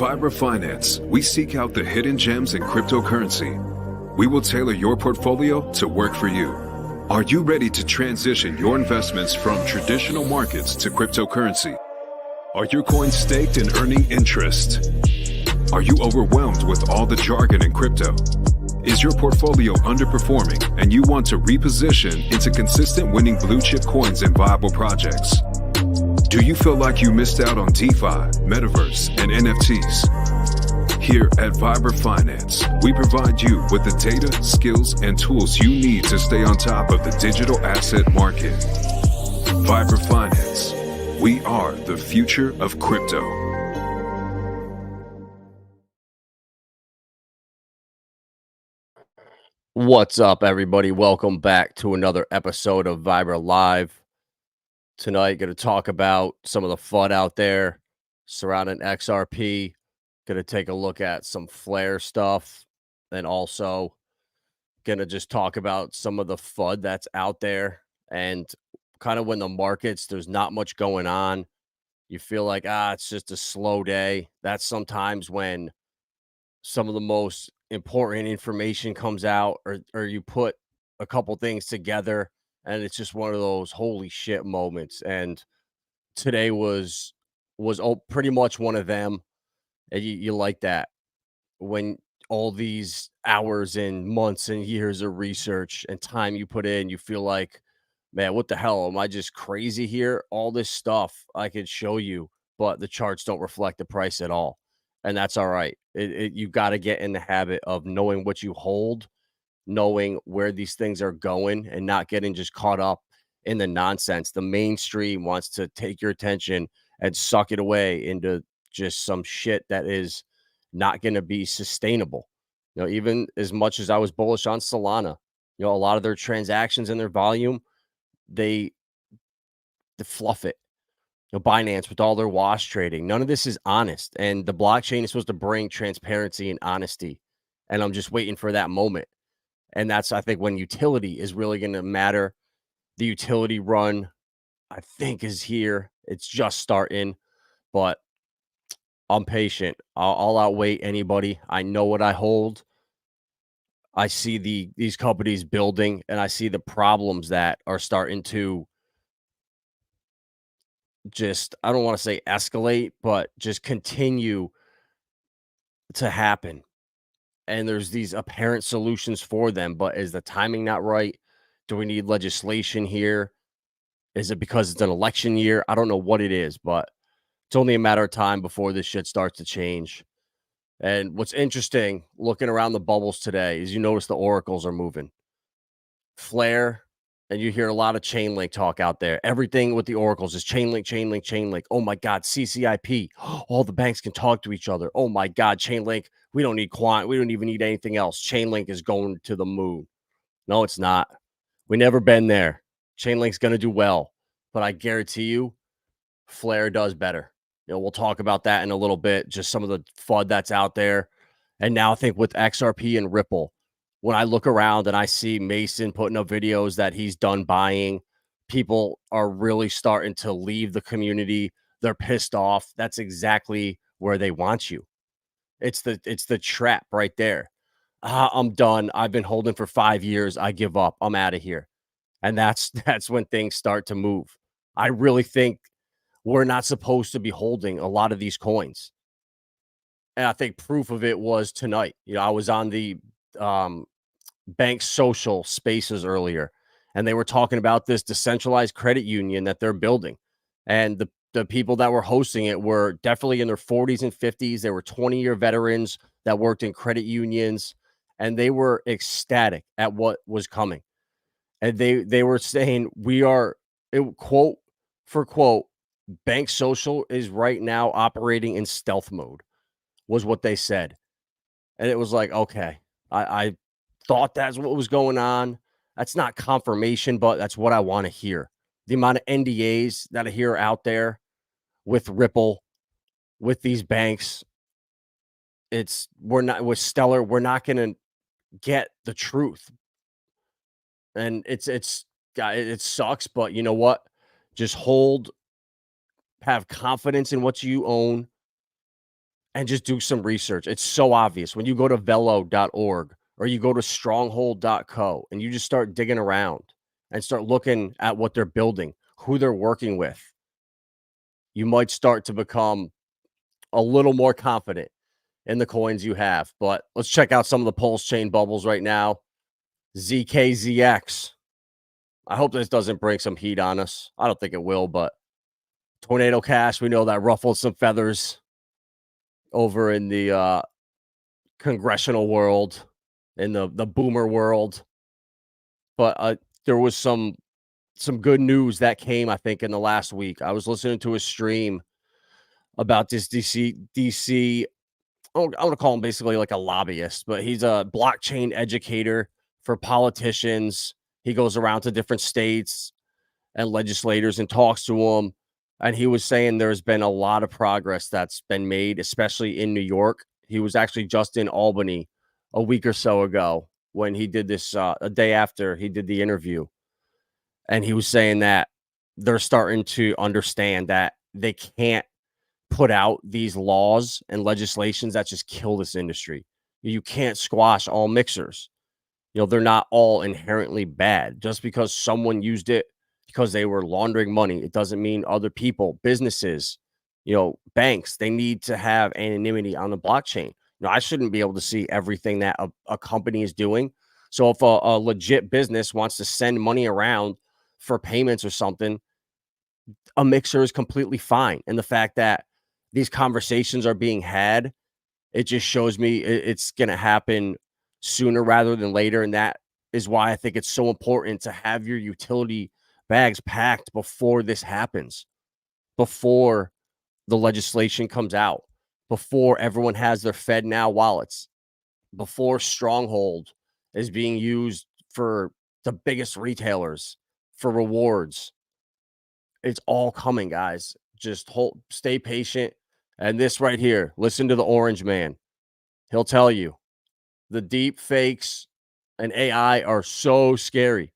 Vibra Finance, we seek out the hidden gems in cryptocurrency. We will tailor your portfolio to work for you. Are you ready to transition your investments from traditional markets to cryptocurrency? Are your coins staked and earning interest? Are you overwhelmed with all the jargon in crypto? Is your portfolio underperforming and you want to reposition into consistent winning blue chip coins and viable projects? Do you feel like you missed out on DeFi, Metaverse, and NFTs? Here at Vibra Finance, we provide you with the data, skills, and tools you need to stay on top of the digital asset market. Vibra Finance. We are the future of crypto. What's up, everybody? Welcome back to another episode of Vibra Live. Tonight, going to talk about some of the FUD out there surrounding XRP. Going to take a look at some Flare stuff, and also going to just talk about some of the FUD that's out there. And kind of when the markets, there's not much going on, you feel like, it's just a slow day. That's sometimes when some of the most important information comes out, or you put a couple things together and it's just one of those holy shit moments. And today was pretty much one of them. And you like that when all these hours and months and years of research and time you put in, you feel like, man, what the hell? Am I just crazy here? All this stuff I could show you, but the charts don't reflect the price at all. And that's all right. You got to get in the habit of knowing what you hold, knowing where these things are going, and not getting just caught up in the nonsense. The mainstream wants to take your attention and suck it away into just some shit that is not going to be sustainable. You know, even as much as I was bullish on Solana, a lot of their transactions and their volume, they fluff it. Binance with all their wash trading, none of this is honest. And the blockchain is supposed to bring transparency and honesty. And I'm just waiting for that moment. And that's, I think, when utility is really going to matter. The utility run, I think, is here. It's just starting, but I'm patient. I'll outwait anybody. I know what I hold. I see these companies building, and I see the problems that are starting to just, I don't want to say escalate, but just continue to happen. And there's these apparent solutions for them, but is the timing not right? Do we need legislation here? Is it because it's an election year? I don't know what it is, but it's only a matter of time before this shit starts to change. And what's interesting, looking around the bubbles today, is you notice the oracles are moving. Flare, and you hear a lot of Chainlink talk out there. Everything with the oracles is Chainlink, Chainlink, Chainlink. Oh my God, CCIP. All the banks can talk to each other. Oh my God, Chainlink. We don't need quant. We don't even need anything else. Chainlink is going to the moon. No, it's not. We never been there. Chainlink's going to do well, but I guarantee you, Flare does better. We'll talk about that in a little bit. Just some of the FUD that's out there. And now I think with XRP and Ripple, when I look around and I see Mason putting up videos that he's done buying, people are really starting to leave the community. They're pissed off. That's exactly where they want you. It's the trap right there. I'm done. I've been holding for 5 years. I give up. I'm out of here. And that's when things start to move. I really think we're not supposed to be holding a lot of these coins. And I think proof of it was tonight. I was on the Bank Social Spaces earlier, and they were talking about this decentralized credit union that they're building. And the people that were hosting it were definitely in their 40s and 50s. They were 20-year veterans that worked in credit unions, and they were ecstatic at what was coming. And they were saying, quote for quote, Bank Social is right now operating in stealth mode, was what they said. And it was like, okay, I thought that's what was going on. That's not confirmation, but that's what I want to hear. The amount of NDAs that I hear out there with Ripple, with these banks, we're not with Stellar. We're not going to get the truth. And it sucks, but you know what? Just have confidence in what you own, and just do some research. It's so obvious when you go to velo.org or you go to stronghold.co and you just start digging around and start looking at what they're building, who they're working with. You might start to become a little more confident in the coins you have. But let's check out some of the Pulsechain bubbles right now. ZKZX. I hope this doesn't bring some heat on us. I don't think it will, but Tornado Cash, we know that ruffled some feathers over in the congressional world, in the boomer world. But there was some good news that came, I think, in the last week. I was listening to a stream about this DC. I want to call him basically like a lobbyist, but he's a blockchain educator for politicians. He goes around to different states and legislators and talks to them. And he was saying there's been a lot of progress that's been made, especially in New York. He was actually just in Albany a week or so ago when he did this, a day after he did the interview. And he was saying that they're starting to understand that they can't put out these laws and legislations that just kill this industry. You can't squash all mixers. They're not all inherently bad. Just because someone used it because they were laundering money, it doesn't mean other people, businesses, banks, they need to have anonymity on the blockchain. I shouldn't be able to see everything that a company is doing. So if a legit business wants to send money around for payments or something, a mixer is completely fine. And the fact that these conversations are being had, it just shows me it's going to happen sooner rather than later. And that is why I think it's so important to have your utility bags packed before this happens, before the legislation comes out, before everyone has their FedNow wallets, before Stronghold is being used for the biggest retailers for rewards. It's all coming, guys. Just stay patient. And this right here, listen to the orange man. He'll tell you the deep fakes and AI are so scary.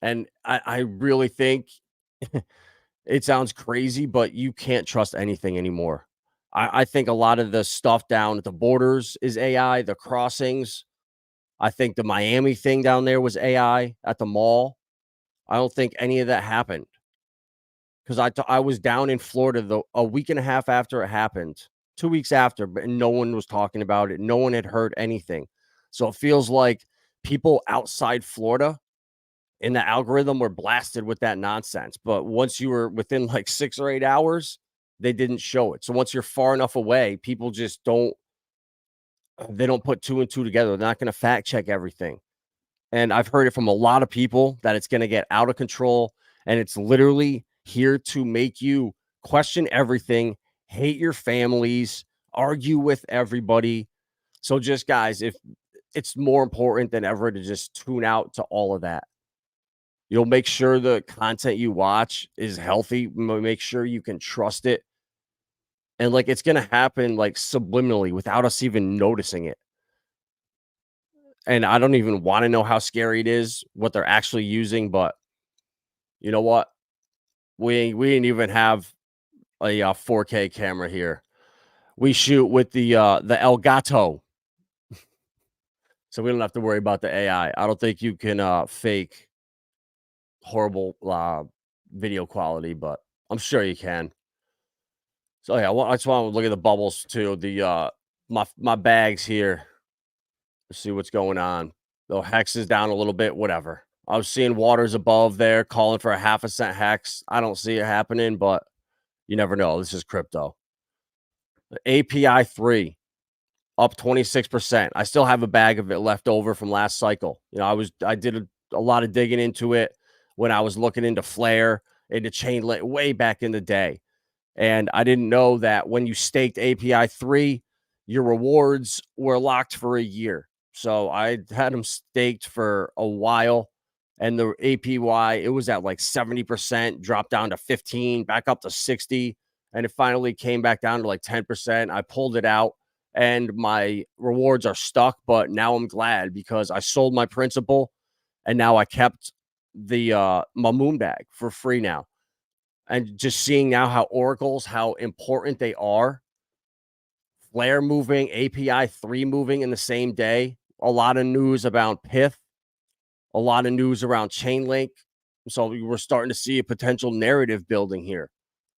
And I really think it sounds crazy, but you can't trust anything anymore. I think a lot of the stuff down at the borders is AI, the crossings. I think the Miami thing down there was AI at the mall. I don't think any of that happened because I was down in Florida a week and a half after it happened, 2 weeks after, but no one was talking about it. No one had heard anything. So it feels like people outside Florida in the algorithm were blasted with that nonsense. But once you were within like 6 or 8 hours, they didn't show it. So once you're far enough away, people just don't put two and two together. They're not going to fact check everything. And I've heard it from a lot of people that it's going to get out of control. And it's literally here to make you question everything, hate your families, argue with everybody. So just guys, if it's more important than ever to just tune out to all of that. You'll make sure the content you watch is healthy. Make sure you can trust it. And like it's going to happen like subliminally without us even noticing it. And I don't even want to know how scary it is, what they're actually using. But you know what? We didn't even have a 4K camera here. We shoot with the Elgato. So we don't have to worry about the AI. I don't think you can fake horrible video quality, but I'm sure you can. So yeah, I just want to look at the bubbles too. The my bags here. Let's see what's going on. The hex is down a little bit. Whatever. I was seeing waters above there calling for a 0.5 cent hex. I don't see it happening, but you never know. This is crypto. The API 3 up 26%. I still have a bag of it left over from last cycle. I did a lot of digging into it when I was looking into Flare, into Chainlink way back in the day. And I didn't know that when you staked API 3, your rewards were locked for a year. So I had them staked for a while. And the APY, it was at like 70%, dropped down to 15, back up to 60. And it finally came back down to like 10%. I pulled it out and my rewards are stuck. But now I'm glad because I sold my principal and now I kept the my moon bag for free now. And just seeing now how oracles, how important they are Flare moving, API 3 moving in the same day. A lot of news about Pith, a lot of news around Chainlink. So we're starting to see a potential narrative building here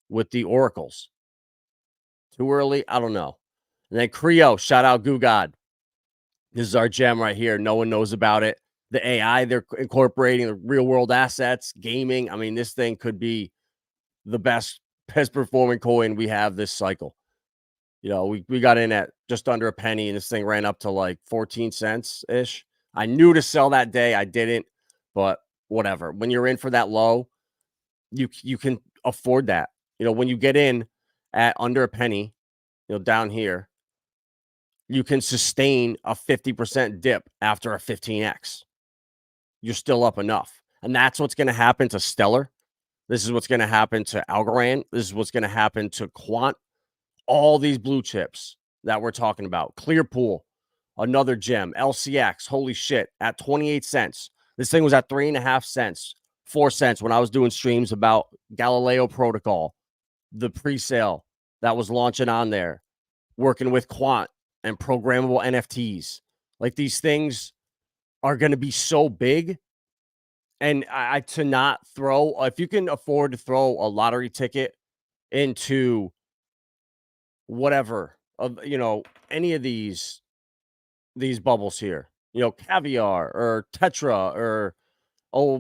with the oracles. Too early? I don't know. And then Creo, shout out Goo God. This is our gem right here. No one knows about it. The AI they're incorporating, the real world assets, gaming. I mean, this thing could be the best performing coin we have this cycle. You know, we got in at just under a penny and this thing ran up to like 14 cents ish. I knew to sell that day. I didn't, but whatever. When you're in for that low, you can afford that. You know, when you get in at under a penny, you know, down here, you can sustain a 50% dip after a 15x. You're still up enough. And that's what's going to happen to Stellar. This is what's going to happen to Algorand. This is what's going to happen to Quant. All these blue chips that we're talking about. Clearpool, another gem. LCX, holy shit, at 28 cents. This thing was at 3.5 cents, 4 cents when I was doing streams about Galileo Protocol, the pre-sale that was launching on there, working with Quant and programmable NFTs. Like, these things are going to be so big. And I to not throw, if you can afford to throw a lottery ticket into whatever of, you know, any of these bubbles here, you know, Caviar or Tetra or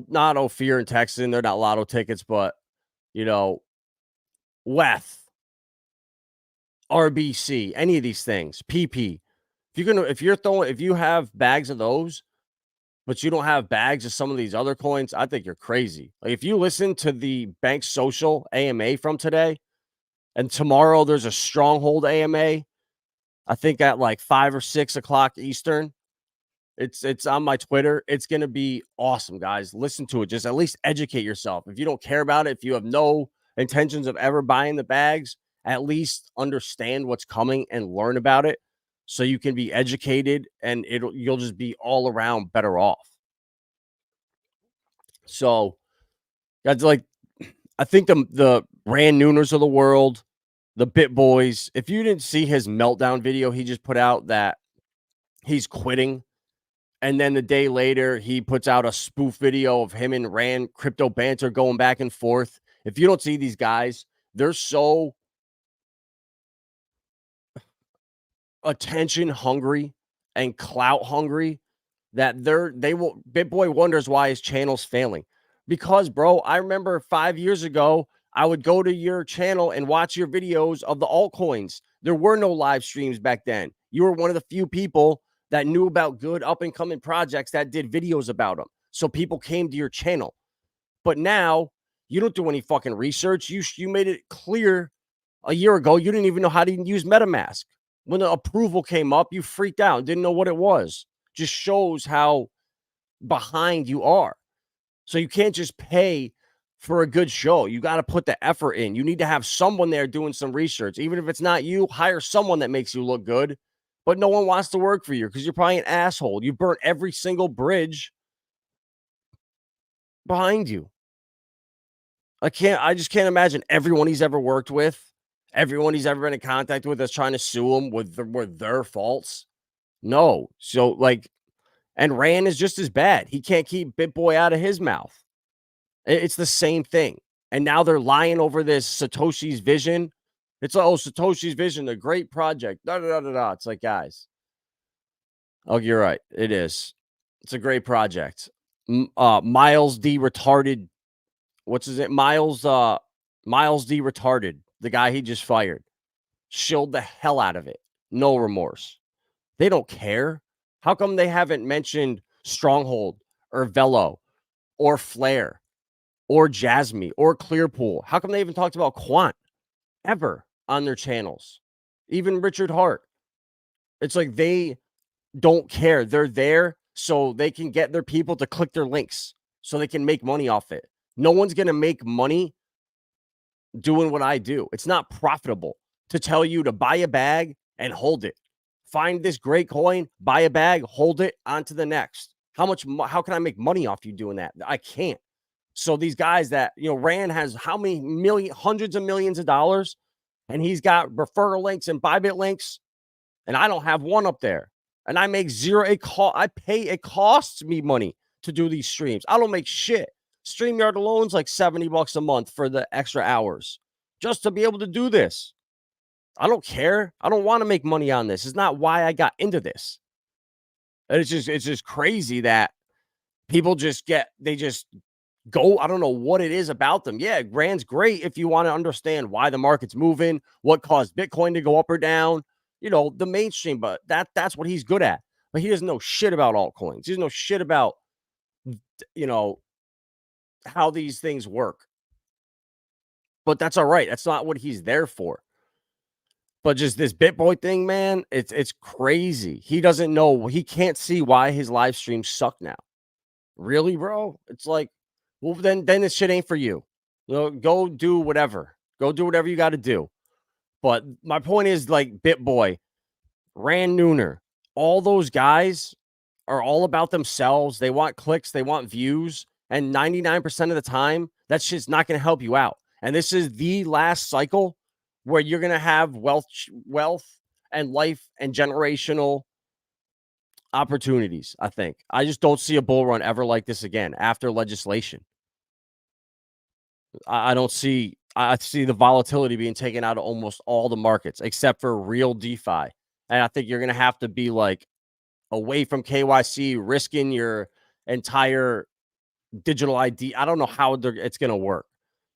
not Ophir and Texan, they're not lotto tickets, but you know, WETH, RBC, any of these things, PP. If you have bags of those, but you don't have bags of some of these other coins, I think you're crazy. Like, if you listen to the Bank Social AMA from today, and tomorrow there's a Stronghold AMA, I think at like 5 or 6 o'clock Eastern. It's on my Twitter. It's going to be awesome, guys. Listen to it. Just at least educate yourself. If you don't care about it, if you have no intentions of ever buying the bags, at least understand what's coming and learn about it so you can be educated and you'll just be all around better off. So, guys, like, I think the Rand Nooners of the world, the Bit Boys, if you didn't see his meltdown video he just put out that he's quitting, and then the day later he puts out a spoof video of him and Rand crypto banter going back and forth. If you don't see these guys, they're so attention hungry and clout hungry that BitBoy wonders why his channel's failing. Because, bro, I remember 5 years ago, I would go to your channel and watch your videos of the altcoins. There were no live streams back then. You were one of the few people that knew about good up-and-coming projects that did videos about them. So people came to your channel. But now, you don't do any fucking research. You made it clear a year ago you didn't even know how to use MetaMask. When the approval came up, you freaked out and didn't know what it was. Just shows how behind you are. So you can't just pay for a good show. You got to put the effort in. You need to have someone there doing some research. Even if it's not you, hire someone that makes you look good. But no one wants to work for you because you're probably an asshole. You burnt every single bridge behind you. I just can't imagine everyone he's ever worked with, everyone he's ever been in contact with that's trying to sue him with their faults. No. So, like, and Rand is just as bad. He can't keep BitBoy out of his mouth. It's the same thing. And now they're lying over this Satoshi's vision. It's like, oh, Satoshi's vision, a great project. Da, da, da, da, da. It's like, guys. Oh, you're right. It is. It's a great project. Miles D. Retarded. What's his name? Miles D. Retarded. The guy he just fired. Shilled the hell out of it. No remorse. They don't care. How come they haven't mentioned Stronghold or Velo or Flare or Jasmine or Clearpool? How come they even talked about Quant ever on their channels? Even Richard Hart. It's like they don't care. They're there so they can get their people to click their links so they can make money off it. No one's going to make money doing what I do. It's not profitable to tell you to buy a bag and hold it. Find this great coin, buy a bag, hold it, on to the next. How can I make money off you doing that? I can't. So these guys that, you know, Rand has how many hundreds of millions of dollars, and he's got referral links and Bybit links. and I don't have one up there. And I make zero. It costs me money to do these streams. I don't make shit. StreamYard alone's like $70 a month for the extra hours just to be able to do this. I don't care. I don't want to make money on this. It's not why I got into this. And it's just crazy that people just go. I don't know what it is about them. Yeah, Grand's great if you want to understand why the market's moving, what caused Bitcoin to go up or down, the mainstream, but that's what he's good at. But he doesn't know shit about altcoins. He doesn't know shit about, how these things work. But that's all right. That's not what he's there for. But just this BitBoy thing, man, it's crazy. He doesn't know. He can't see why his live streams suck now. Really, bro? It's like, well, then this shit ain't for you. Go do whatever. Go do whatever you got to do. But my point is, like, BitBoy, Rand Nooner, all those guys are all about themselves. They want clicks, they want views, and 99% of the time, that shit's not going to help you out. And this is the last cycle where you're going to have wealth and life and generational opportunities, I think. I just don't see a bull run ever like this again after legislation. I see the volatility being taken out of almost all the markets except for real DeFi. And I think you're going to have to be like away from KYC, risking your entire digital ID. I don't know how it's going to work.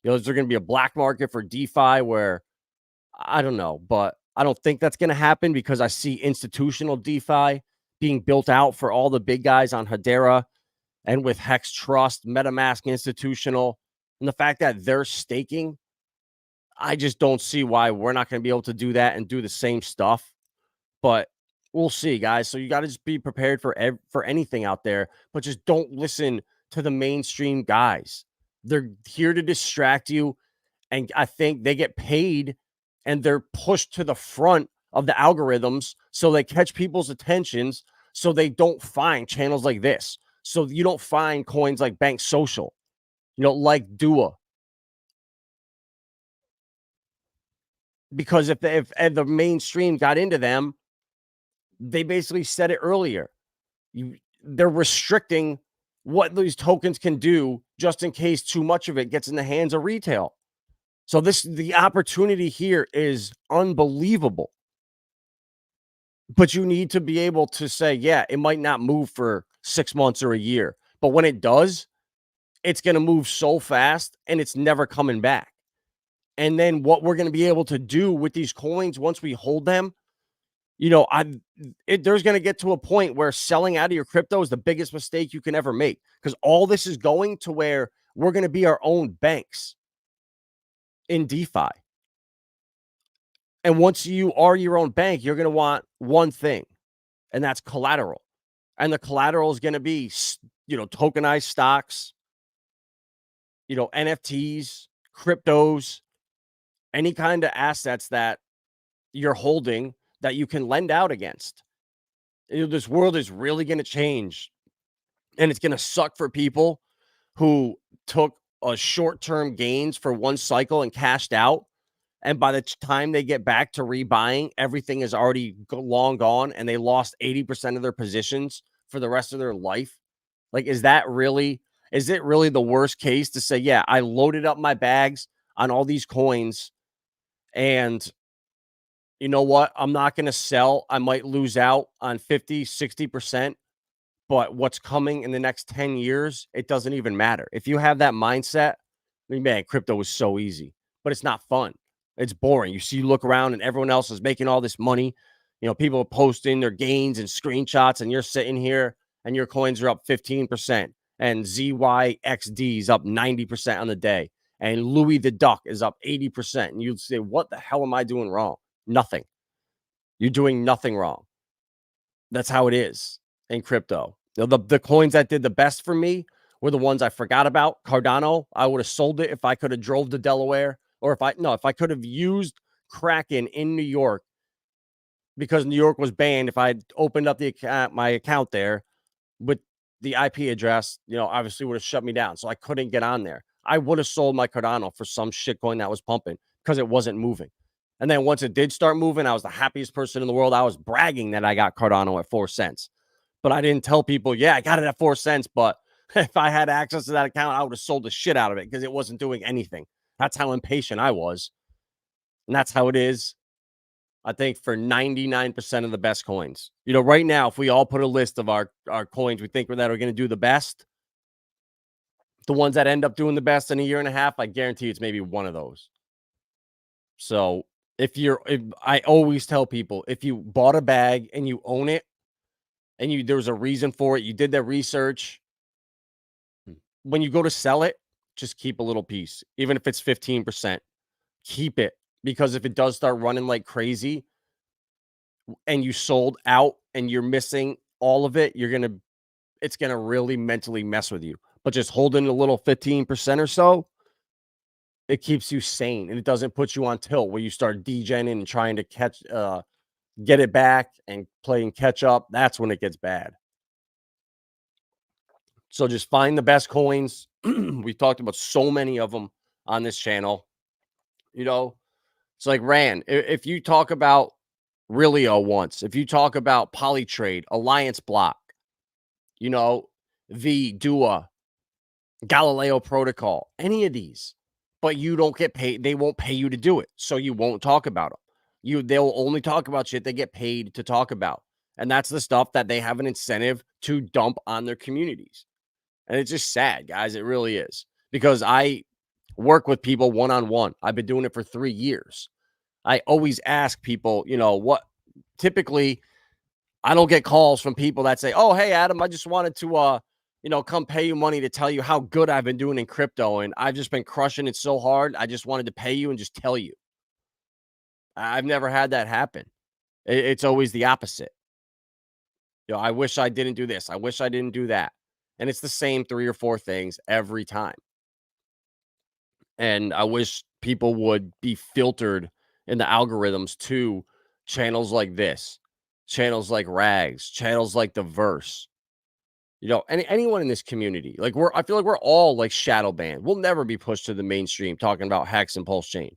Is there going to be a black market for DeFi where I don't know, but I don't think that's going to happen because I see institutional DeFi being built out for all the big guys on Hedera and with Hex Trust, MetaMask institutional, and the fact that they're staking. I just don't see why we're not going to be able to do that and do the same stuff. But we'll see, guys. So you got to just be prepared for anything out there, but just don't listen to the mainstream guys. They're here to distract you, and I think they get paid and they're pushed to the front of the algorithms so they catch people's attentions so they don't find channels like this. So you don't find coins like Bank Social, like Dua. Because if the mainstream got into them, they basically said it earlier. They're restricting what these tokens can do just in case too much of it gets in the hands of retail. So the opportunity here is unbelievable. But you need to be able to say, yeah, it might not move for 6 months or a year, but when it does, it's going to move so fast and it's never coming back. And then what we're going to be able to do with these coins once we hold them, there's going to get to a point where selling out of your crypto is the biggest mistake you can ever make, because all this is going to where we're going to be our own banks in DeFi. And once you are your own bank, you're going to want one thing, and that's collateral. And the collateral is going to be, tokenized stocks, NFTs, cryptos, any kind of assets that you're holding that you can lend out against. This world is really going to change, and it's going to suck for people who took a short-term gains for one cycle and cashed out. And by the time they get back to rebuying, everything is already long gone and they lost 80% of their positions for the rest of their life. Like, is it really the worst case to say, yeah, I loaded up my bags on all these coins and you know what? I'm not going to sell. I might lose out on 50, 60%, but what's coming in the next 10 years, it doesn't even matter. If you have that mindset, man, crypto is so easy, but it's not fun. It's boring. You look around and everyone else is making all this money. People are posting their gains and screenshots, and you're sitting here and your coins are up 15%, and ZYXD is up 90% on the day, and Louis the Duck is up 80%. And you'd say, what the hell am I doing wrong? Nothing. You're doing nothing wrong. That's how it is in crypto. The coins that did the best for me were the ones I forgot about. Cardano, I would have sold it if I could have drove to Delaware, or if I could have used Kraken in New York, because New York was banned. If I had opened up my account there with the IP address, obviously would have shut me down. So I couldn't get on there. I would have sold my Cardano for some shit coin that was pumping because it wasn't moving. And then once it did start moving, I was the happiest person in the world. I was bragging that I got Cardano at 4 cents. But I didn't tell people, yeah, I got it at 4 cents. But if I had access to that account, I would have sold the shit out of it because it wasn't doing anything. That's how impatient I was. And that's how it is, I think, for 99% of the best coins. You know, right now, if we all put a list of our coins we think that are going to do the best, the ones that end up doing the best in a year and a half, I guarantee it's maybe one of those. So if I always tell people, if you bought a bag and you own it and there was a reason for it, you did that research, when you go to sell it, just keep a little piece, even if it's 15%, keep it, because if it does start running like crazy and you sold out and you're missing all of it, it's going to really mentally mess with you. But just holding a little 15% or so, it keeps you sane and it doesn't put you on tilt where you start degenning and trying to get it back and playing catch up. That's when it gets bad. So just find the best coins. We've talked about so many of them on this channel. You know, it's like Rand. If you talk about Relio once, if you talk about Polytrade, Alliance Block, you know, the Dua, Galileo Protocol, any of these, but you don't get paid. They won't pay you to do it. So you won't talk about them. They'll only talk about shit they get paid to talk about. And that's the stuff that they have an incentive to dump on their communities. And it's just sad, guys. It really is. Because I work with people one-on-one. I've been doing it for 3 years. I always ask people, you know, what typically I don't get calls from people that say, "Oh, hey, Adam, I just wanted to come pay you money to tell you how good I've been doing in crypto. And I've just been crushing it so hard. I just wanted to pay you and just tell you." I've never had that happen. It's always the opposite. You know, I wish I didn't do this. I wish I didn't do that. And it's the same 3 or 4 things every time. And I wish people would be filtered in the algorithms to channels like this, channels like Rags, channels like The Verse. You know, anyone in this community, like I feel like we're all like shadow banned. We'll never be pushed to the mainstream talking about HEX and Pulsechain.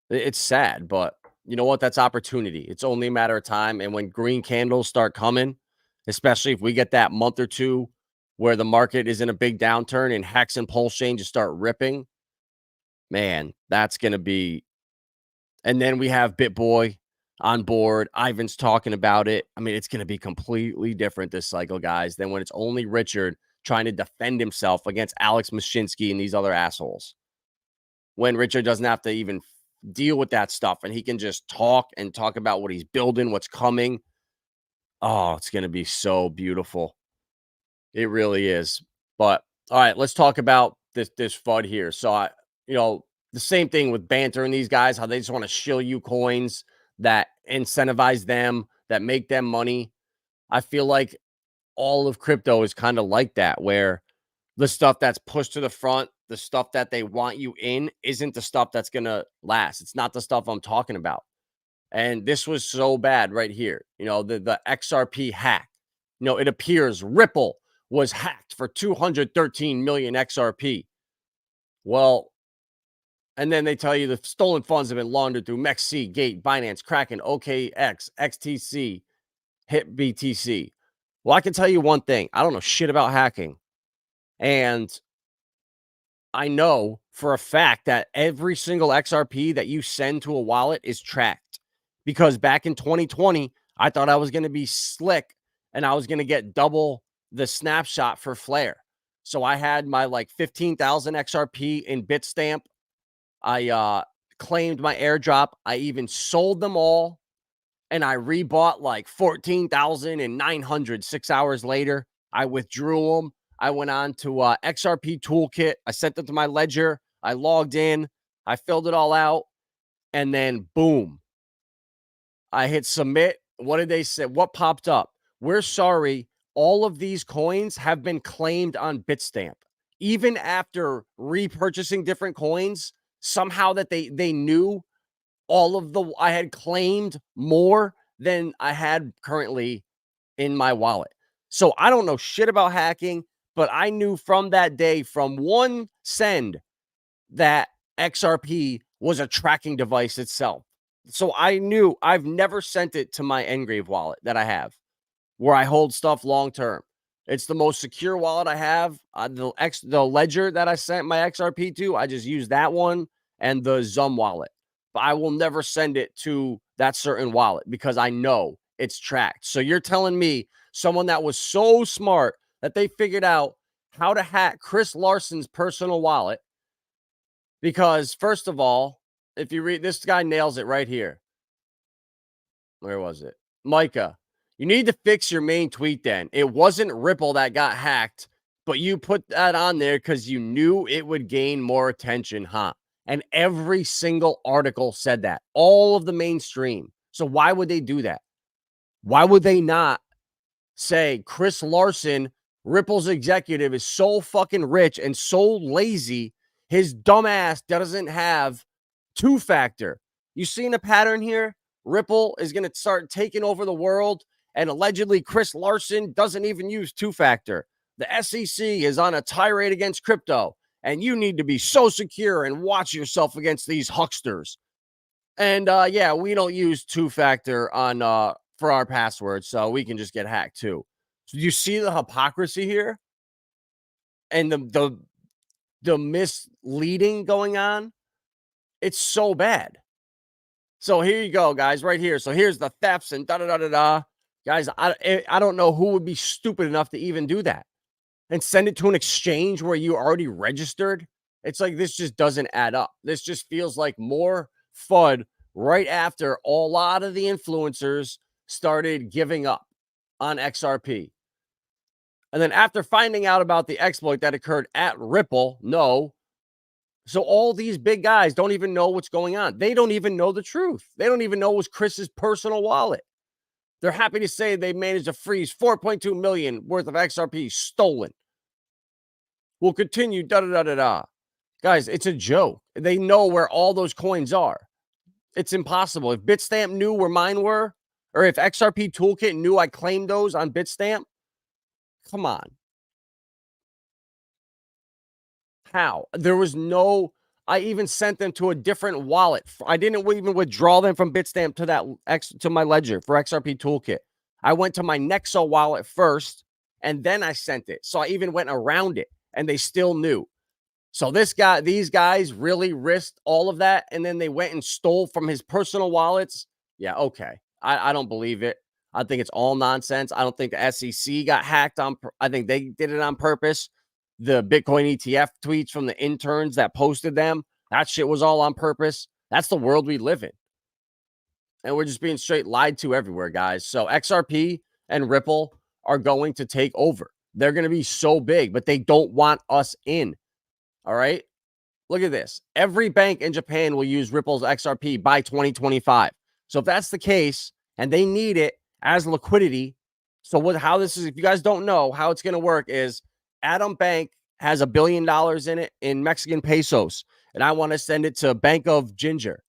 It's sad, but you know what? That's opportunity. It's only a matter of time. And when green candles start coming, especially if we get that month or two where the market is in a big downturn and HEX and Pulsechain just start ripping, man, that's going to be. And then we have BitBoy on board. Ivan's talking about it. I mean, it's going to be completely different this cycle, guys, than when it's only Richard trying to defend himself against Alex Mashinsky and these other assholes. When Richard doesn't have to even deal with that stuff and he can just talk about what he's building, what's coming. Oh, it's going to be so beautiful. It really is. But all right, let's talk about this FUD here. So the same thing with Banter and these guys, how they just want to shill you coins that incentivize them, that make them money. I feel like all of crypto is kind of like that, where the stuff that's pushed to the front, the stuff that they want you in, isn't the stuff that's going to last. It's not the stuff I'm talking about. And this was so bad right here. You know, the XRP hack. You know, it appears Ripple was hacked for 213 million XRP. Well, and then they tell you the stolen funds have been laundered through MEXC, Gate, Binance, Kraken, OKX, XTC, HIT BTC. Well, I can tell you one thing. I don't know shit about hacking. And I know for a fact that every single XRP that you send to a wallet is tracked. Because back in 2020, I thought I was going to be slick and I was going to get double the snapshot for Flare. So I had my like 15,000 XRP in Bitstamp. I claimed my airdrop. I even sold them all. And I rebought like 14,900 6 hours later. I withdrew them. I went on to XRP Toolkit. I sent them to my ledger. I logged in. I filled it all out. And then boom, I hit submit. What did they say? What popped up? We're sorry. All of these coins have been claimed on Bitstamp. Even after repurchasing different coins, somehow that they knew I had claimed more than I had currently in my wallet. So I don't know shit about hacking, but I knew from that day, from one send, that XRP was a tracking device itself. So I knew I've never sent it to my Engrave wallet that I have, where I hold stuff long term. It's the most secure wallet I have. The ledger that I sent my XRP to, I just use that one and the Zum wallet. But I will never send it to that certain wallet because I know it's tracked. So you're telling me someone that was so smart that they figured out how to hack Chris Larson's personal wallet? Because first of all, if you read, this guy nails it right here. Where was it? Micah, you need to fix your main tweet then. It wasn't Ripple that got hacked, but you put that on there because you knew it would gain more attention, huh? And every single article said that. All of the mainstream. So why would they do that? Why would they not say Chris Larson, Ripple's executive, is so fucking rich and so lazy, his dumb ass doesn't have two-factor? You seen a pattern here? Ripple is going to start taking over the world, and allegedly Chris Larson doesn't even use two-factor. The SEC is on a tirade against crypto, and you need to be so secure and watch yourself against these hucksters. And yeah, we don't use two-factor on for our passwords, so we can just get hacked too. So you see the hypocrisy here and the misleading going on? It's so bad. So here you go, guys, right here. So here's the thefts and da-da-da-da-da. Guys, I don't know who would be stupid enough to even do that and send it to an exchange where you already registered. It's like, this just doesn't add up. This just feels like more FUD right after a lot of the influencers started giving up on XRP. And then after finding out about the exploit that occurred at Ripple, so all these big guys don't even know what's going on. They don't even know the truth. They don't even know it was Chris's personal wallet. They're happy to say they managed to freeze 4.2 million worth of XRP stolen. We'll continue, da-da-da-da-da. Guys, it's a joke. They know where all those coins are. It's impossible. If Bitstamp knew where mine were, or if XRP Toolkit knew I claimed those on Bitstamp, come on. How? There was no, I even sent them to a different wallet. I didn't even withdraw them from Bitstamp to my ledger for XRP Toolkit. I went to my Nexo wallet first, and then I sent it. So I even went around it, and they still knew. So these guys really risked all of that, and then they went and stole from his personal wallets. Yeah, okay. I don't believe it. I think it's all nonsense. I don't think the SEC got hacked I think they did it on purpose. The Bitcoin ETF tweets from the interns that posted them, that shit was all on purpose. That's the world we live in. And we're just being straight lied to everywhere, guys. So XRP and Ripple are going to take over. They're going to be so big, but they don't want us in. All right. Look at this. Every bank in Japan will use Ripple's XRP by 2025. So if that's the case and they need it as liquidity, so how this is, if you guys don't know how it's going to work, is Adam Bank has $1 billion in it in Mexican pesos, and I want to send it to Bank of Ginger,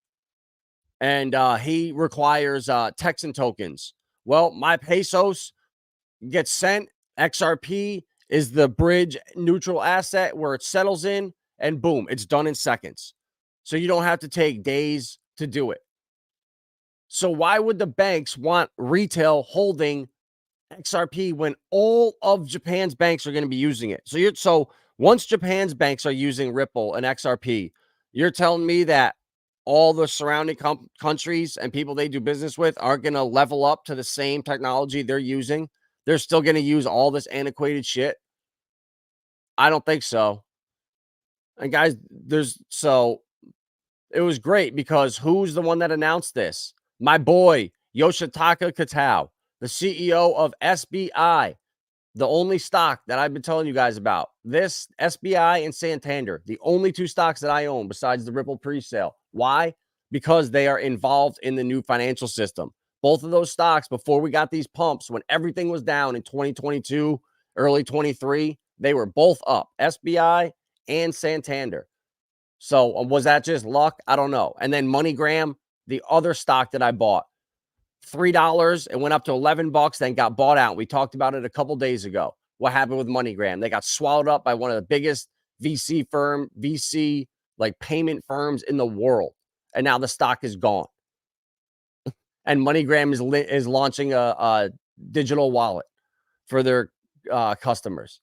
and he requires Texan tokens. Well, my pesos gets sent. XRP is the bridge neutral asset where it settles in, and boom, it's done in seconds. So you don't have to take days to do it. So why would the banks want retail holding XRP when all of Japan's banks are going to be using it? So once Japan's banks are using Ripple and XRP, you're telling me that all the surrounding countries and people they do business with aren't going to level up to the same technology they're using? They're still going to use all this antiquated shit? I don't think so. And guys, it was great because who's the one that announced this? My boy, Yoshitaka Katao, the CEO of SBI, the only stock that I've been telling you guys about. This, SBI and Santander, the only two stocks that I own besides the Ripple pre-sale. Why? Because they are involved in the new financial system. Both of those stocks, before we got these pumps, when everything was down in 2022, early 23, they were both up, SBI and Santander. So was that just luck? I don't know. And then MoneyGram, the other stock that I bought, $3, it went up to $11, then got bought out. We talked about it a couple days ago. What happened with MoneyGram? They got swallowed up by one of the biggest VC like payment firms in the world. and now the stock is gone. And MoneyGram is launching a digital wallet for their customers.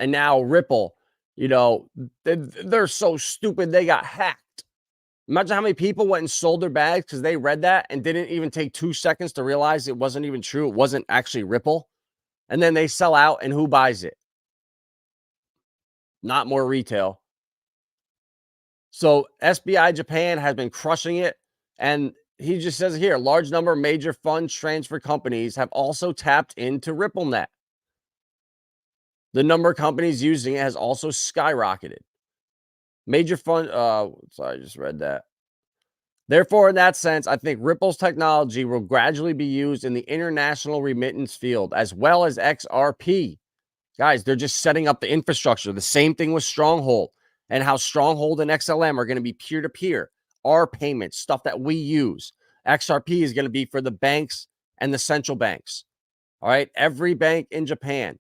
And now Ripple, they're so stupid they got hacked. Imagine how many people went and sold their bags because they read that and didn't even take 2 seconds to realize it wasn't even true. It wasn't actually Ripple. And then they sell out, and who buys it? Not more retail. So SBI Japan has been crushing it. And he just says here, large number of major fund transfer companies have also tapped into RippleNet. The number of companies using it has also skyrocketed. Major fund, sorry, I just read that. Therefore, in that sense, I think Ripple's technology will gradually be used in the international remittance field as well as XRP. Guys, they're just setting up the infrastructure. The same thing with Stronghold, and how Stronghold and XLM are going to be peer-to-peer. Our payments, stuff that we use. XRP is going to be for the banks and the central banks. All right. Every bank in Japan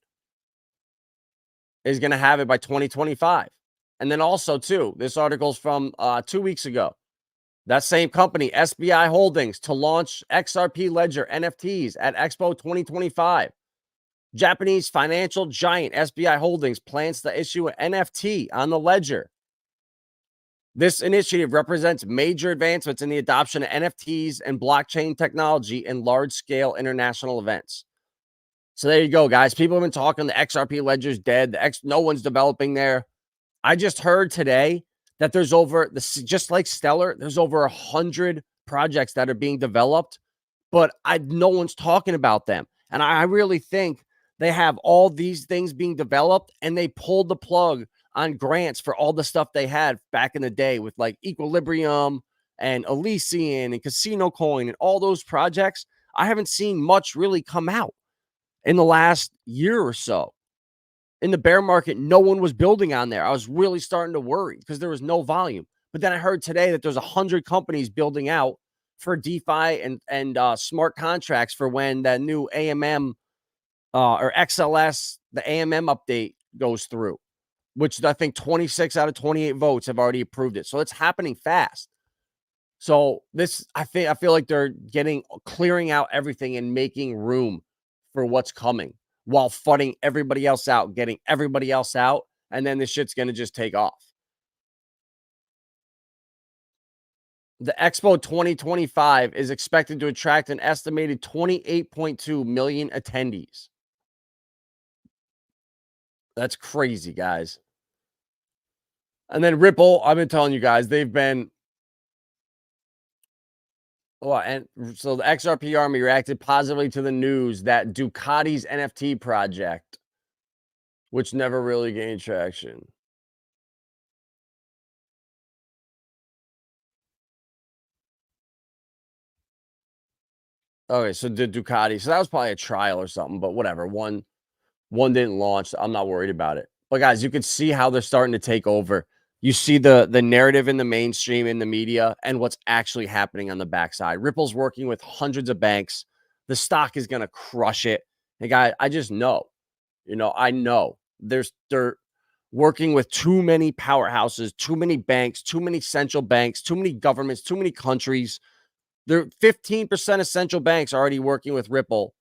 is going to have it by 2025. And then also, too, this article's from 2 weeks ago. That same company, SBI Holdings, to launch XRP Ledger NFTs at Expo 2025. Japanese financial giant SBI Holdings plans to issue an NFT on the ledger. This initiative represents major advancements in the adoption of NFTs and blockchain technology in large-scale international events. So there you go, guys. People have been talking the XRP ledger's dead. No one's developing there. I just heard today that there's just like Stellar, there's over 100 projects that are being developed, but no one's talking about them. And I really think they have all these things being developed, and they pulled the plug on grants for all the stuff they had back in the day with like Equilibrium and Elysian and Casino Coin and all those projects. I haven't seen much really come out in the last year or so. In the bear market, no one was building on there. I was really starting to worry because there was no volume. But then I heard today that there's 100 companies building out for DeFi and smart contracts for when that new AMM or XLS, the AMM update goes through, which I think 26 out of 28 votes have already approved it. So it's happening fast. So I feel like they're clearing out everything and making room for what's coming, while fudding everybody else out, getting everybody else out, and then this shit's going to just take off. The Expo 2025 is expected to attract an estimated 28.2 million attendees. That's crazy, guys. And then Ripple, I've been telling you guys, they've been... Well, and so the XRP army reacted positively to the news that Ducati's NFT project, which never really gained traction. Okay, so did Ducati. So that was probably a trial or something, but whatever. One didn't launch. I'm not worried about it. But guys, you can see how they're starting to take over. You see the narrative in the mainstream, in the media, and what's actually happening on the backside. Ripple's working with hundreds of banks. The stock is going to crush it. And guys, I just know, I know they're working with too many powerhouses, too many banks, too many central banks, too many governments, too many countries. There 15% of central banks are already working with Ripple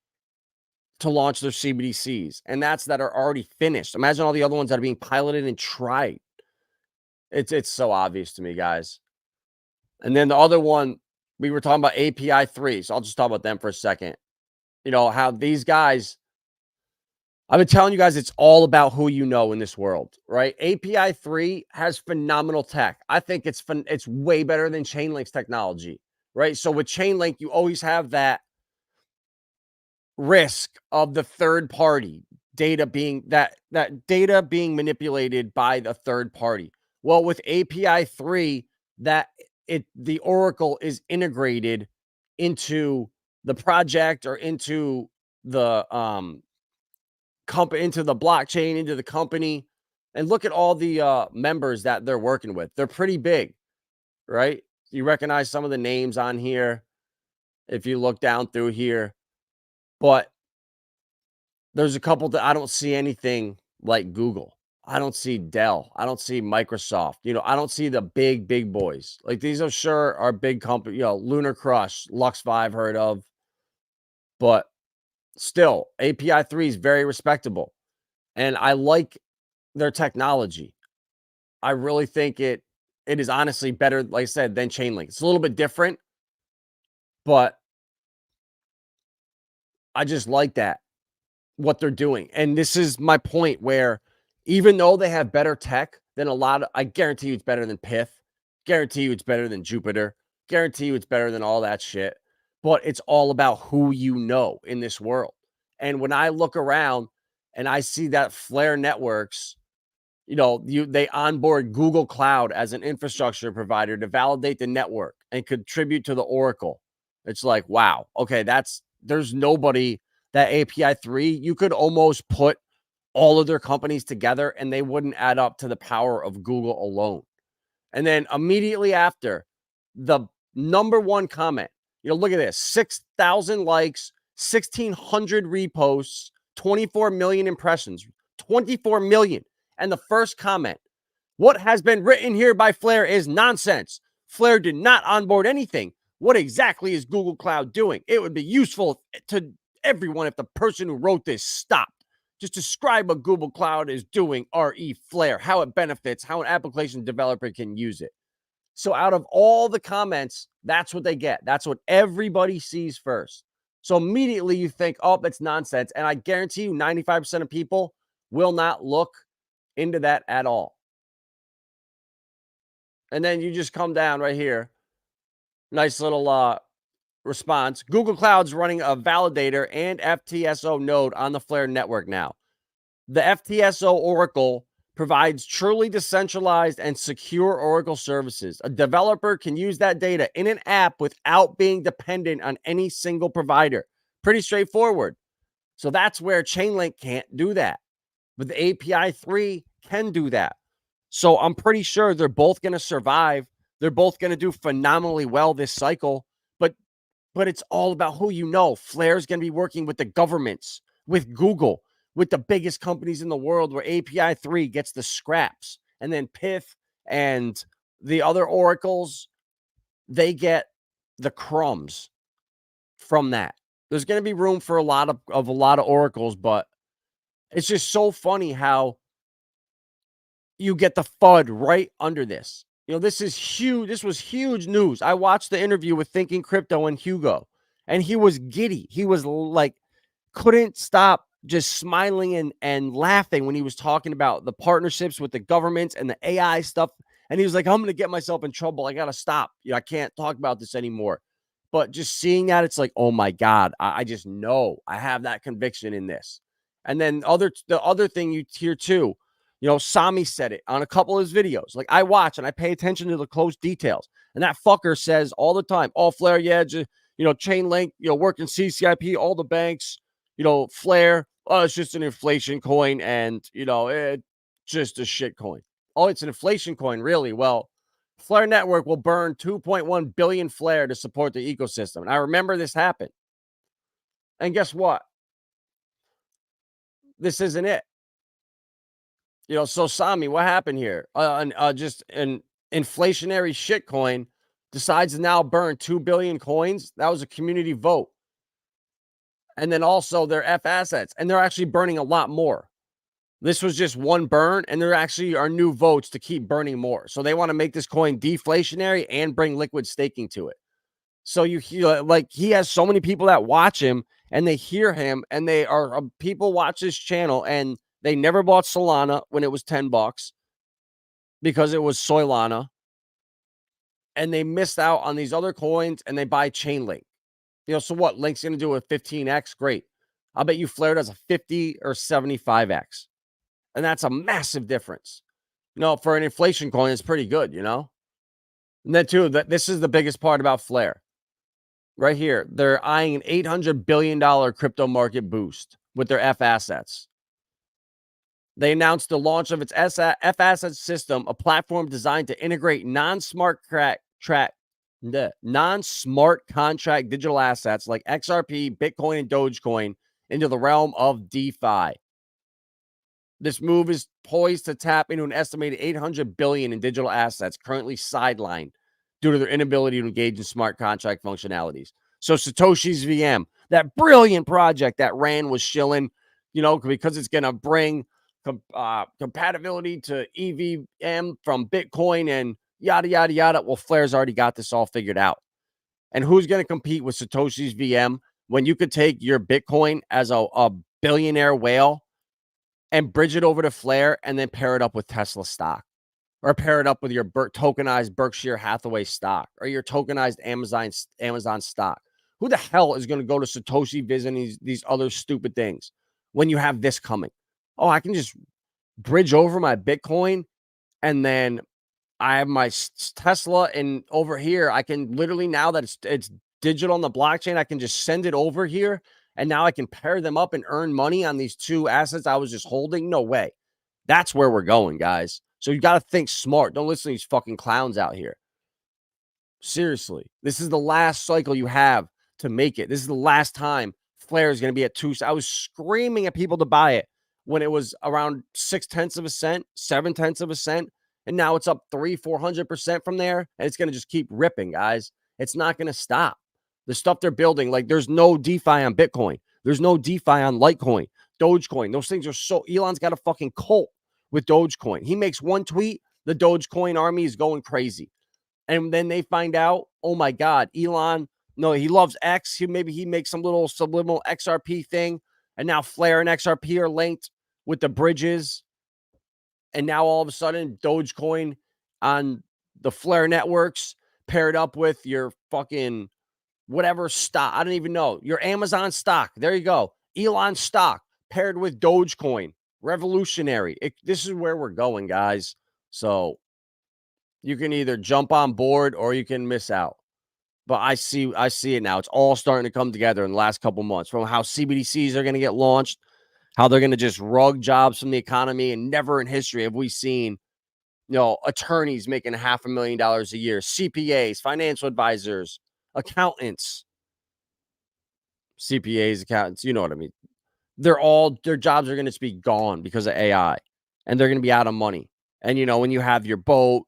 to launch their CBDCs, and that are already finished. Imagine all the other ones that are being piloted and tried. It's so obvious to me, guys. And then the other one, we were talking about API 3, so I'll just talk about them for a second. How these guys, I've been telling you guys, it's all about who you know in this world, right? API 3 has phenomenal tech. I think it's way better than Chainlink's technology, right? So with Chainlink, you always have that risk of the third party data being that data being manipulated by the third party. Well, with API 3, the Oracle is integrated into the project or into the into the blockchain, into the company. And look at all the members that they're working with. They're pretty big, right? You recognize some of the names on here if you look down through here. But there's a couple that I don't see anything like Google. I don't see Dell. I don't see Microsoft. I don't see the big boys. Like, these are sure are big companies, Lunar Crush, Lux 5 heard of, but still, API 3 is very respectable. And I like their technology. I really think it is honestly better, like I said, than Chainlink. It's a little bit different, but I just like that, what they're doing. And this is my point where even though they have better tech than I guarantee you it's better than Pith, guarantee you it's better than Jupiter, guarantee you it's better than all that shit. But it's all about who you know in this world. And when I look around and I see that Flare Networks, they onboard Google Cloud as an infrastructure provider to validate the network and contribute to the Oracle. It's like, wow, okay, there's nobody that API 3, you could almost put all of their companies together and they wouldn't add up to the power of Google alone. And then immediately after, the number one comment, look at this, 6,000 likes, 1,600 reposts, 24 million impressions, 24 million. And the first comment, what has been written here by Flare is nonsense. Flare did not onboard anything. What exactly is Google Cloud doing? It would be useful to everyone if the person who wrote this stopped. Just describe what Google Cloud is doing, RE Flare, how it benefits, how an application developer can use it. So out of all the comments, that's what they get. That's what everybody sees first. So immediately you think, oh, that's nonsense. And I guarantee you 95% of people will not look into that at all. And then you just come down right here. Nice little response. Google Cloud's running a validator and FTSO node on the Flare network now. The FTSO Oracle provides truly decentralized and secure Oracle services. A developer can use that data in an app without being dependent on any single provider. Pretty straightforward. So that's where Chainlink can't do that. But the API 3 can do that. So I'm pretty sure they're both going to survive. They're both going to do phenomenally well this cycle. But it's all about who you know. Flare's going to be working with the governments, with Google, with the biggest companies in the world, where API 3 gets the scraps. And then Pith and the other oracles, they get the crumbs from that. There's going to be room for a lot of oracles, but it's just so funny how you get the FUD right under this. This is huge. This was huge news. I watched the interview with Thinking Crypto and Hugo, and he was giddy. He was like, couldn't stop just smiling and laughing when he was talking about the partnerships with the governments and the AI stuff. And he was like, I'm going to get myself in trouble. I got to stop. I can't talk about this anymore. But just seeing that, it's like, oh my God, I just know I have that conviction in this. And then the other thing you hear too, Sami said it on a couple of his videos. Like, I watch and I pay attention to the close details. And that fucker says all the time, oh, Flare, yeah, Chainlink, working CCIP, all the banks, Flare, oh, it's just an inflation coin and, it's just a shit coin. Oh, it's an inflation coin, really? Well, Flare Network will burn 2.1 billion Flare to support the ecosystem. And I remember this happened. And guess what? This isn't it. So Sami, what happened here? Just an inflationary shitcoin decides to now burn 2 billion coins. That was a community vote. And then also their F assets, and they're actually burning a lot more. This was just one burn, and there actually are new votes to keep burning more. So they want to make this coin deflationary and bring liquid staking to it. So you hear, like, he has so many people that watch him and they hear him, and they are people watch his channel and they never bought Solana when it was $10 because it was Solana, and they missed out on these other coins and they buy Chainlink. So what? Link's going to do a 15x. Great. I'll bet you Flare does a 50 or 75x. And that's a massive difference. For an inflation coin, it's pretty good, And then too, this is the biggest part about Flare. Right here, they're eyeing an $800 billion crypto market boost with their F assets. They announced the launch of its F asset system, a platform designed to integrate non-smart contract digital assets like XRP, Bitcoin, and Dogecoin into the realm of DeFi. This move is poised to tap into an estimated $800 billion in digital assets currently sidelined due to their inability to engage in smart contract functionalities. So Satoshi's VM, that brilliant project that Rand was shilling, because it's going to bring compatibility to EVM from Bitcoin and yada, yada, yada. Well, Flair's already got this all figured out. And who's going to compete with Satoshi's VM when you could take your Bitcoin as a billionaire whale and bridge it over to Flare and then pair it up with Tesla stock, or pair it up with your tokenized Berkshire Hathaway stock, or your tokenized Amazon stock? Who the hell is going to go to Satoshi visiting these other stupid things when you have this coming? Oh, I can just bridge over my Bitcoin, and then I have my Tesla, and over here I can literally, now that it's digital on the blockchain, I can just send it over here, and now I can pair them up and earn money on these two assets I was just holding. No way. That's where we're going, guys. So you got to think smart. Don't listen to these fucking clowns out here. Seriously, this is the last cycle you have to make it. This is the last time Flare is going to be at 2. I was screaming at people to buy it when it was around 0.6 of a cent, 0.7 of a cent, and now it's up 300-400% from there, and it's going to just keep ripping, guys. It's not going to stop. The stuff they're building, like, there's no DeFi on Bitcoin. There's no DeFi on Litecoin, Dogecoin. Those things are so... Elon's got a fucking cult with Dogecoin. He makes one tweet, the Dogecoin army is going crazy. And then they find out, oh my God, Elon, no, he loves X. Maybe he makes some little subliminal XRP thing. And now Flare and XRP are linked with the bridges. And now all of a sudden, Dogecoin on the Flare networks paired up with your fucking whatever stock. I don't even know. Your Amazon stock. There you go. Elon stock paired with Dogecoin. Revolutionary. This is where we're going, guys. So you can either jump on board or you can miss out. But I see it now. It's all starting to come together in the last couple months, from how CBDCs are going to get launched, how they're going to just rug jobs from the economy. And never in history have we seen, attorneys making $500,000 a year, CPAs, financial advisors, accountants, accountants, you know what I mean? Their jobs are going to be gone because of AI, and they're going to be out of money. And, when you have your boat,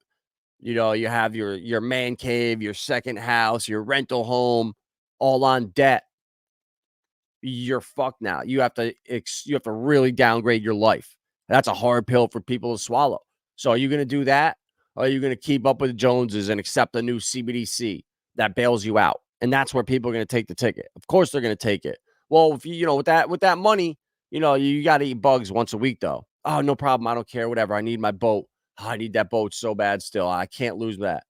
you have your man cave, your second house, your rental home, all on debt, you're fucked now. You have to really downgrade your life. That's a hard pill for people to swallow. So are you going to do that? Or are you going to keep up with the Joneses and accept a new CBDC that bails you out? And that's where people are going to take the ticket. Of course they're going to take it. Well, if with that money, you got to eat bugs once a week though. Oh, no problem. I don't care. Whatever. I need my boat. Oh, I need that boat so bad still. I can't lose that.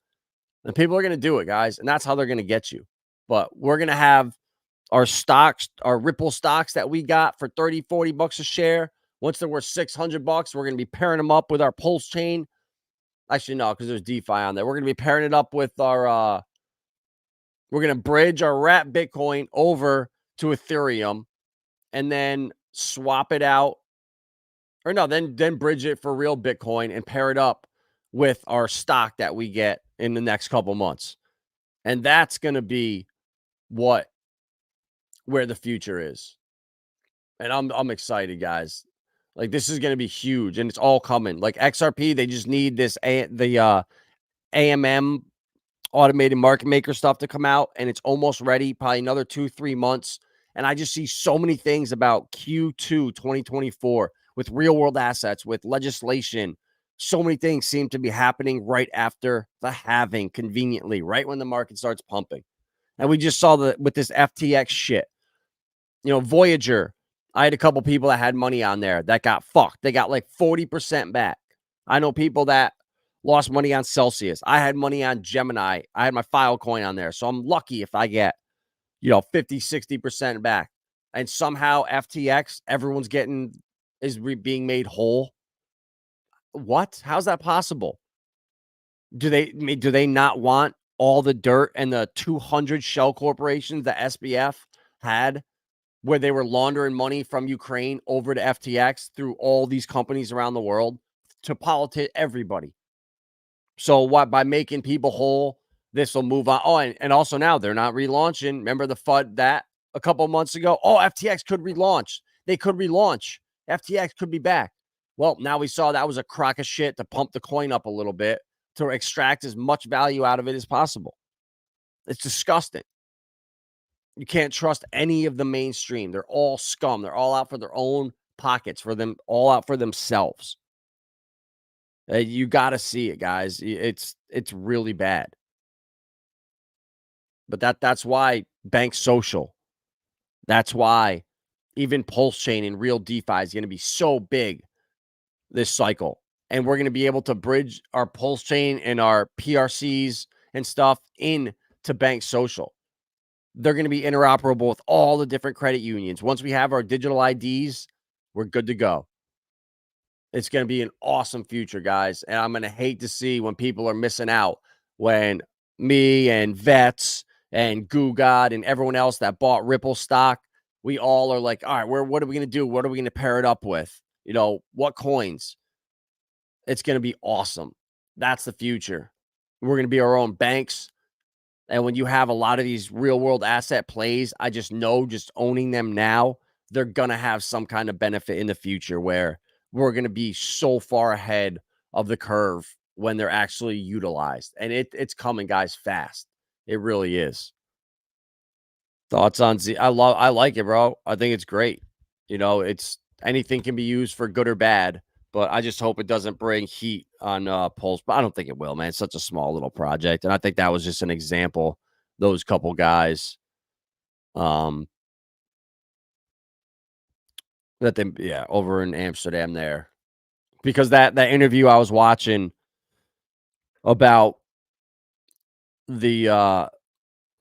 And people are going to do it, guys. And that's how they're going to get you. But we're going to have our stocks, our Ripple stocks that we got for $30-$40 a share. Once they're worth $600, we're going to be pairing them up with our Pulsechain. Actually, no, because there's DeFi on there. We're going to be pairing it up with our, we're going to bridge our wrap Bitcoin over to Ethereum and then swap it out. Or no, then bridge it for real Bitcoin and pair it up with our stock that we get in the next couple months. And that's going to be where the future is. And I'm excited, guys. Like, this is going to be huge, and it's all coming. Like XRP, they just need the AMM automated market maker stuff to come out, and it's almost ready, probably another 2-3 months. And I just see so many things about Q2 2024 with real world assets, with legislation. So many things seem to be happening right after the halving, conveniently, right when the market starts pumping. And we just saw with this FTX shit. Voyager, I had a couple people that had money on there that got fucked. They got like 40% back. I know people that lost money on Celsius. I had money on Gemini. I had my Filecoin on there. So I'm lucky if I get, 50-60% back. And somehow FTX, everyone's being made whole. What? How's that possible? Do they not want all the dirt and the 200 shell corporations that SBF had, where they were laundering money from Ukraine over to FTX through all these companies around the world to politic everybody? So what, by making people whole, this will move on. Oh, and also now they're not relaunching. Remember the FUD that a couple months ago? Oh, FTX could relaunch. They could relaunch. FTX could be back. Well, now we saw that was a crock of shit to pump the coin up a little bit to extract as much value out of it as possible. It's disgusting. You can't trust any of the mainstream. They're all scum. They're all out for their own pockets, for them, all out for themselves. You got to see it, guys. It's really bad. But that's why Bank Social, that's why even Pulsechain and real DeFi is going to be so big this cycle. And we're going to be able to bridge our Pulsechain and our PRCs and stuff in to Bank Social. They're going to be interoperable with all the different credit unions. Once we have our digital IDs, we're good to go. It's going to be an awesome future, guys. And I'm going to hate to see when people are missing out, when me and Vets and Goo God and everyone else that bought Ripple stock, we all are like, all right, what are we going to do? What are we going to pair it up with? You know, what coins? It's going to be awesome. That's the future. We're going to be our own banks. And when you have a lot of these real world asset plays, I just know just owning them now, they're going to have some kind of benefit in the future where we're going to be so far ahead of the curve when they're actually utilized. And it's coming, guys, fast. It really is. Thoughts on Z? I like it, bro. I think it's great. You know, it's anything can be used for good or bad, but I just hope it doesn't bring heat on Pulse. But I don't think it will, man. It's such a small little project, and I think that was just an example. Those couple guys, that over in Amsterdam there, because that interview I was watching about the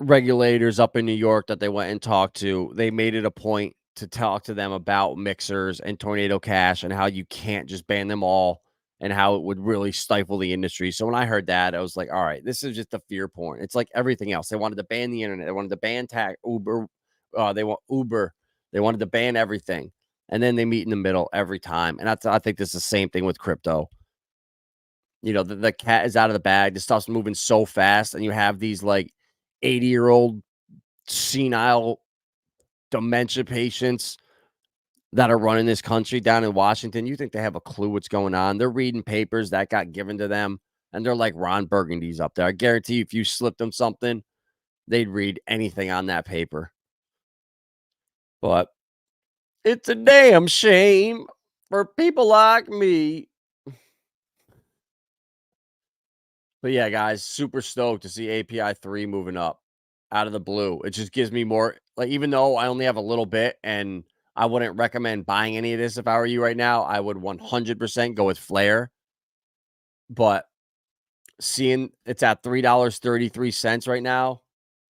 regulators up in New York that they went and talked to, they made it a point to talk to them about mixers and Tornado Cash and how you can't just ban them all and how it would really stifle the industry. So when I heard that, I was like, all right, this is just a fear porn. It's like everything else. They wanted to ban the internet. They wanted to ban Uber. They want Uber. They wanted to ban everything. And then they meet in the middle every time. And I think this is the same thing with crypto. You know, the cat is out of the bag. The stuff's moving so fast. And you have these like 80-year-old senile dementia patients that are running this country down in Washington. You think they have a clue what's going on? They're reading papers that got given to them, and they're like Ron Burgundy's up there. I guarantee you, if you slipped them something, they'd read anything on that paper. But it's a damn shame for people like me. But yeah, guys, super stoked to see API 3 moving up out of the blue. It just gives me more, like, even though I only have a little bit and I wouldn't recommend buying any of this if I were you right now, I would 100% go with Flare. But seeing it's at $3.33 right now,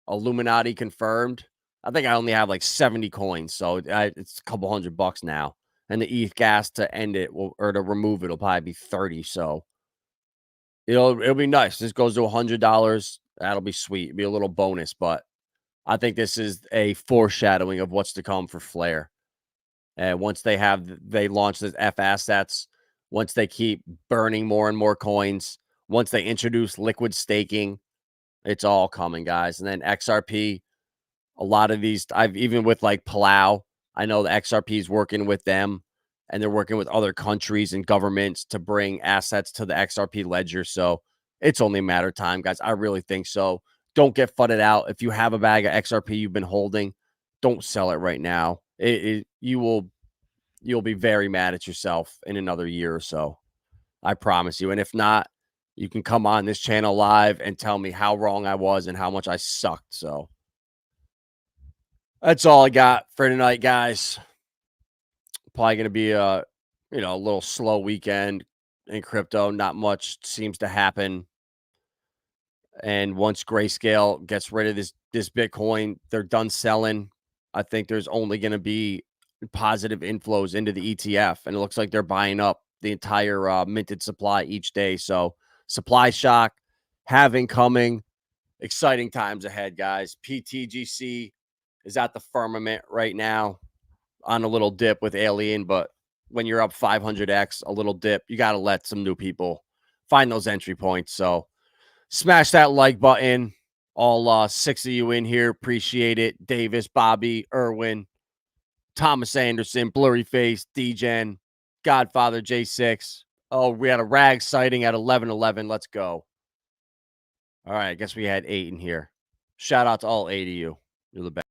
Illuminati confirmed. I think I only have like 70 coins, so it's a couple $100 now. And the ETH gas to end it or to remove it will probably be 30. So it'll be nice. This goes to $100. That'll be sweet. It'll be a little bonus, but I think this is a foreshadowing of what's to come for Flare. And once they launch the F assets, once they keep burning more and more coins, once they introduce liquid staking, it's all coming, guys. And then XRP, a lot of these, I've even with like Palau, I know the XRP is working with them and they're working with other countries and governments to bring assets to the XRP ledger. So it's only a matter of time, guys. I really think so. Don't get fudded out. If you have a bag of XRP you've been holding, don't sell it right now. You'll be very mad at yourself in another year or so. I promise you. And if not, you can come on this channel live and tell me how wrong I was and how much I sucked. So that's all I got for tonight, guys. Probably going to be a little slow weekend in crypto. Not much seems to happen. And once Grayscale gets rid of this Bitcoin, they're done selling. I think there's only going to be positive inflows into the ETF, and it looks like they're buying up the entire minted supply each day. So supply shock having coming. Exciting times ahead, guys. PTGC is at the firmament right now on a little dip with Alien, but when you're up 500x, a little dip, you got to let some new people find those entry points. So smash that like button. All 6 of you in here, appreciate it. Davis, Bobby, Irwin, Thomas Anderson, Blurry Face, DGen. Godfather J6. Oh, we had a rag sighting at 11:11. Let's go. All right, I guess we had 8 in here. Shout out to all 8 of you. You're the best.